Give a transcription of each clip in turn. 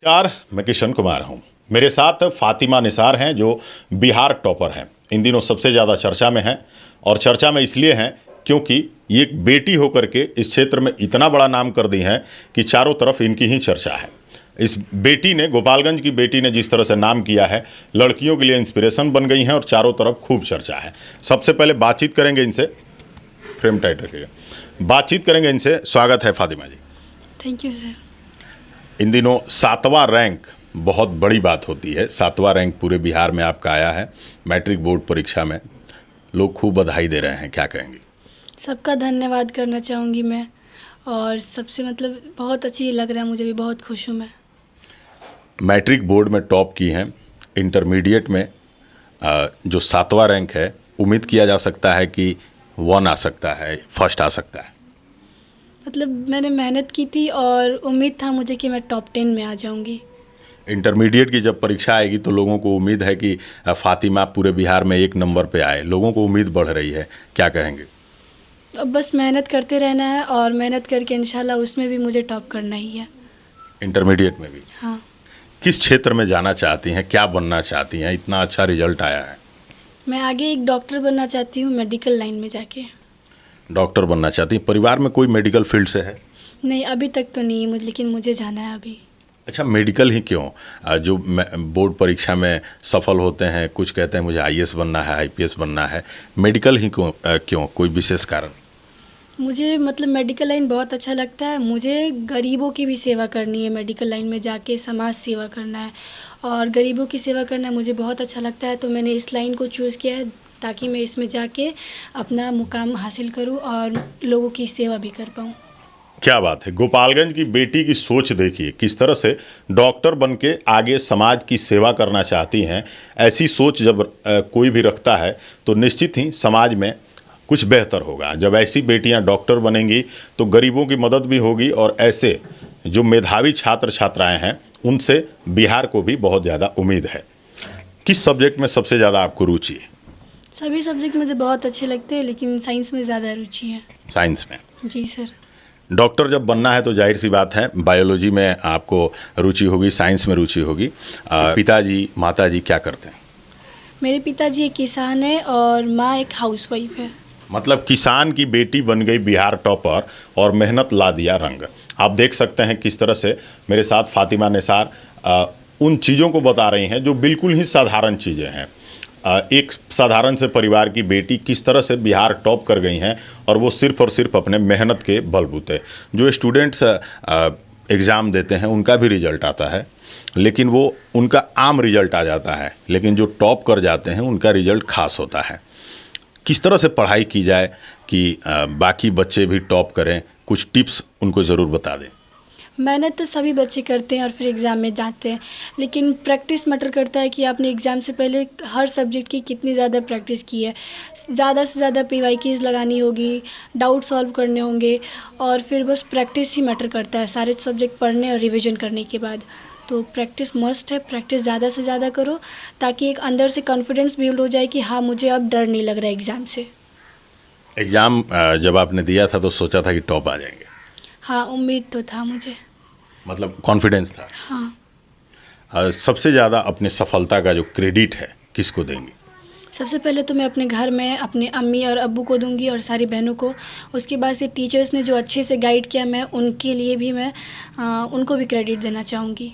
नमस्कार, मैं किशन कुमार हूं। मेरे साथ फातिमा निसार हैं जो बिहार टॉपर हैं। इन दिनों सबसे ज़्यादा चर्चा में हैं और चर्चा में इसलिए हैं क्योंकि ये एक बेटी होकर के इस क्षेत्र में इतना बड़ा नाम कर दी हैं कि चारों तरफ इनकी ही चर्चा है। इस बेटी ने, गोपालगंज की बेटी ने जिस तरह से नाम किया है, लड़कियों के लिए इंस्पिरेशन बन गई हैं और चारों तरफ खूब चर्चा है। सबसे पहले बातचीत करेंगे इनसे, फ्रेम टाइट रखिएगा, बातचीत करेंगे इनसे। स्वागत है Fatima ji. Thank you sir. इन दिनों 7वां रैंक बहुत बड़ी बात होती है। 7वां रैंक पूरे बिहार में आपका आया है मैट्रिक बोर्ड परीक्षा में। लोग खूब बधाई दे रहे हैं, क्या कहेंगे? सबका धन्यवाद करना चाहूँगी मैं, और सबसे बहुत अच्छी लग रहा है, मुझे भी बहुत खुश हूँ मैं। मैट्रिक बोर्ड में टॉप की हैं, इंटरमीडिएट में जो 7वां रैंक है, उम्मीद किया जा सकता है कि 1 आ सकता है, फर्स्ट आ सकता है। मैंने मेहनत की थी और उम्मीद था मुझे कि मैं टॉप 10 में आ जाऊँगी। इंटरमीडिएट की जब परीक्षा आएगी तो लोगों को उम्मीद है कि फातिमा पूरे बिहार में 1 नंबर पे आए। लोगों को उम्मीद बढ़ रही है, क्या कहेंगे? अब बस मेहनत करते रहना है और मेहनत करके इंशाल्लाह उसमें भी मुझे टॉप करना ही है। इंटरमीडिएट में भी? हाँ। किस क्षेत्र में जाना चाहती हैं, क्या बनना चाहती हैं? इतना अच्छा रिजल्ट आया है। मैं आगे एक डॉक्टर बनना चाहती हूँ, मेडिकल लाइन में जाके। डॉक्टर बनना चाहती हैं। परिवार में कोई मेडिकल फील्ड से है? नहीं, अभी तक तो नहीं है, लेकिन मुझे जाना है अभी। अच्छा, मेडिकल ही क्यों? जो बोर्ड परीक्षा में सफल होते हैं, कुछ कहते हैं मुझे आईएएस बनना है, आईपीएस बनना है, मेडिकल ही क्यों? कोई विशेष कारण? मुझे मेडिकल लाइन बहुत अच्छा लगता है। मुझे गरीबों की भी सेवा करनी है, मेडिकल लाइन में जाके समाज सेवा करना है और गरीबों की सेवा करना मुझे बहुत अच्छा लगता है। तो मैंने इस लाइन को चूज़ किया है ताकि मैं इसमें जाके अपना मुकाम हासिल करूं और लोगों की सेवा भी कर पाऊं। क्या बात है! गोपालगंज की बेटी की सोच देखिए, किस तरह से डॉक्टर बन के आगे समाज की सेवा करना चाहती हैं। ऐसी सोच जब कोई भी रखता है तो निश्चित ही समाज में कुछ बेहतर होगा। जब ऐसी बेटियां डॉक्टर बनेंगी तो गरीबों की मदद भी होगी और ऐसे जो मेधावी छात्र छात्राएं हैं उनसे बिहार को भी बहुत ज़्यादा उम्मीद है। किस सब्जेक्ट में सबसे ज़्यादा आपको रुचि है? सभी सब्जेक्ट मुझे बहुत अच्छे लगते हैं, लेकिन साइंस में ज़्यादा रुचि है। साइंस में? जी सर। डॉक्टर जब बनना है तो जाहिर सी बात है बायोलॉजी में आपको रुचि होगी, साइंस में रुचि होगी। पिताजी माताजी क्या करते हैं? मेरे पिताजी एक किसान है और माँ एक हाउसवाइफ है। मतलब किसान की बेटी बन गई बिहार टॉपर और मेहनत ला दिया रंग। आप देख सकते हैं किस तरह से मेरे साथ फातिमा निसार उन चीज़ों को बता रही हैं जो बिल्कुल ही साधारण चीज़ें हैं। एक साधारण से परिवार की बेटी किस तरह से बिहार टॉप कर गई हैं और वो सिर्फ़ और सिर्फ अपने मेहनत के बलबूते। जो स्टूडेंट्स एग्ज़ाम देते हैं उनका भी रिजल्ट आता है, लेकिन वो उनका आम रिजल्ट आ जाता है, लेकिन जो टॉप कर जाते हैं उनका रिजल्ट खास होता है। किस तरह से पढ़ाई की जाए कि बाकी बच्चे भी टॉप करें? कुछ टिप्स उनको ज़रूर बता दें। मेहनत तो सभी बच्चे करते हैं और फिर एग्ज़ाम में जाते हैं, लेकिन प्रैक्टिस मैटर करता है कि आपने एग्ज़ाम से पहले हर सब्जेक्ट की कितनी ज़्यादा प्रैक्टिस की है। ज़्यादा से ज़्यादा पीवाईक्यूज़ लगानी होगी, डाउट सॉल्व करने होंगे और फिर बस प्रैक्टिस ही मैटर करता है सारे सब्जेक्ट पढ़ने और रिविज़न करने के बाद। तो प्रैक्टिस मस्ट है, प्रैक्टिस ज़्यादा से ज़्यादा करो ताकि एक अंदर से कॉन्फिडेंस बिल्ड हो जाए कि हाँ, मुझे अब डर नहीं लग रहा है एग्ज़ाम से। एग्ज़ाम जब आपने दिया था तो सोचा था कि टॉप आ जाएंगे? हाँ, उम्मीद तो था मुझे। मतलब कॉन्फिडेंस था? हाँ। सबसे ज़्यादा अपनी सफलता का जो क्रेडिट है किसको देंगी? सबसे पहले तो मैं अपने घर में अपने अम्मी और अब्बू को दूंगी और सारी बहनों को। उसके बाद से टीचर्स ने जो अच्छे से गाइड किया, मैं उनके लिए भी उनको भी क्रेडिट देना चाहूँगी।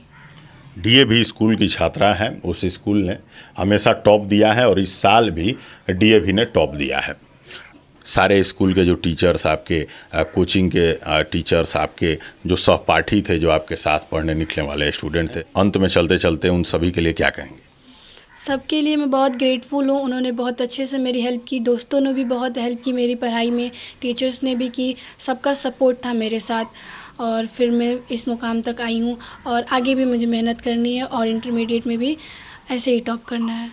डीएवी स्कूल की छात्रा हैं, उस स्कूल ने हमेशा टॉप दिया है और इस साल भी डीएवी ने टॉप दिया है। सारे स्कूल के जो टीचर्स, आपके कोचिंग के टीचर्स, आपके जो सहपाठी थे, जो आपके साथ पढ़ने निकलने वाले स्टूडेंट थे, अंत में चलते चलते उन सभी के लिए क्या कहेंगे? सबके लिए मैं बहुत ग्रेटफुल हूँ। उन्होंने बहुत अच्छे से मेरी हेल्प की, दोस्तों ने भी बहुत हेल्प की मेरी पढ़ाई में, टीचर्स ने भी की, सबका सपोर्ट था मेरे साथ और फिर मैं इस मुकाम तक आई हूँ और आगे भी मुझे मेहनत करनी है और इंटरमीडिएट में भी ऐसे ही टॉप करना है।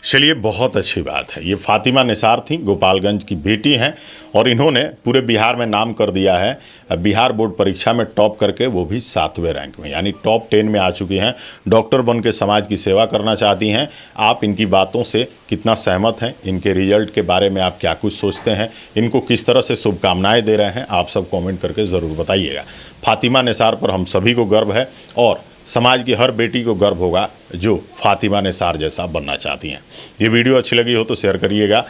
चलिए, बहुत अच्छी बात है। ये फातिमा निसार थी, गोपालगंज की बेटी हैं और इन्होंने पूरे बिहार में नाम कर दिया है। बिहार बोर्ड परीक्षा में टॉप करके, वो भी 7वें रैंक में, यानी टॉप 10 में आ चुकी हैं। डॉक्टर बन के समाज की सेवा करना चाहती हैं। आप इनकी बातों से कितना सहमत हैं? इनके रिजल्ट के बारे में आप क्या कुछ सोचते हैं? इनको किस तरह से शुभकामनाएँ दे रहे हैं? आप सब कॉमेंट करके ज़रूर बताइएगा। फातिमा निसार पर हम सभी को गर्व है और समाज की हर बेटी को गर्व होगा जो फातिमा निसार जैसा बनना चाहती हैं। ये वीडियो अच्छी लगी हो तो शेयर करिएगा।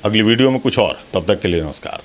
अगली वीडियो में कुछ और, तब तक के लिए नमस्कार।